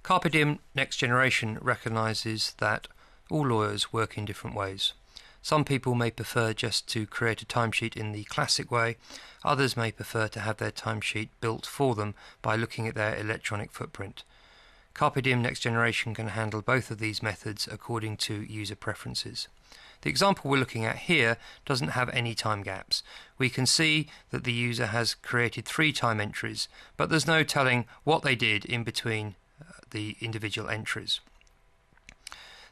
Carpe Diem Next Generation recognises that all lawyers work in different ways. Some people may prefer just to create a timesheet in the classic way. Others may prefer to have their timesheet built for them by looking at their electronic footprint. Carpe Diem Next Generation can handle both of these methods according to user preferences. The example we're looking at here doesn't have any time gaps. We can see that the user has created 3 time entries, but there's no telling what they did in between the individual entries.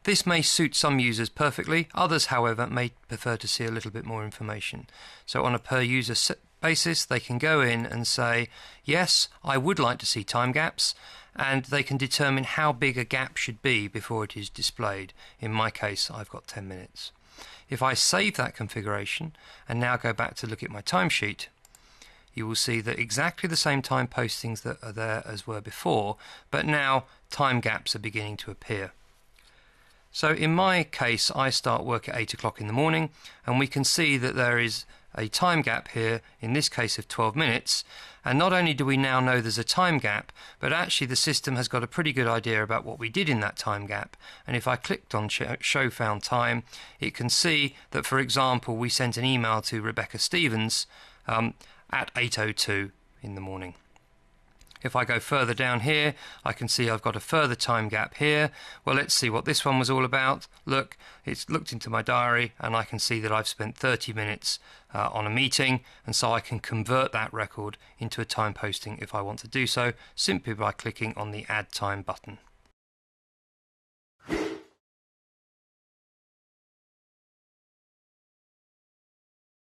This may suit some users perfectly. Others, however, may prefer to see a little bit more information. So on a per user basis, they can go in and say, yes, I would like to see time gaps, and they can determine how big a gap should be before it is displayed. In my case, I've got 10 minutes. If I save that configuration and now go back to look at my timesheet, you will see that exactly the same time postings that are there as were before, but now time gaps are beginning to appear. So in my case, I start work at 8 o'clock in the morning, and we can see that there is a time gap here, in this case of 12 minutes, and not only do we now know there's a time gap, but actually the system has got a pretty good idea about what we did in that time gap. And if I clicked on show found time, it can see that, for example, we sent an email to Rebecca Stevens at 8:02 in the morning. If I go further down here, I can see I've got a further time gap here. Well, let's see what this one was all about. Look, it's looked into my diary and I can see that I've spent 30 minutes on a meeting, and so I can convert that record into a time posting if I want to do so, simply by clicking on the Add Time button.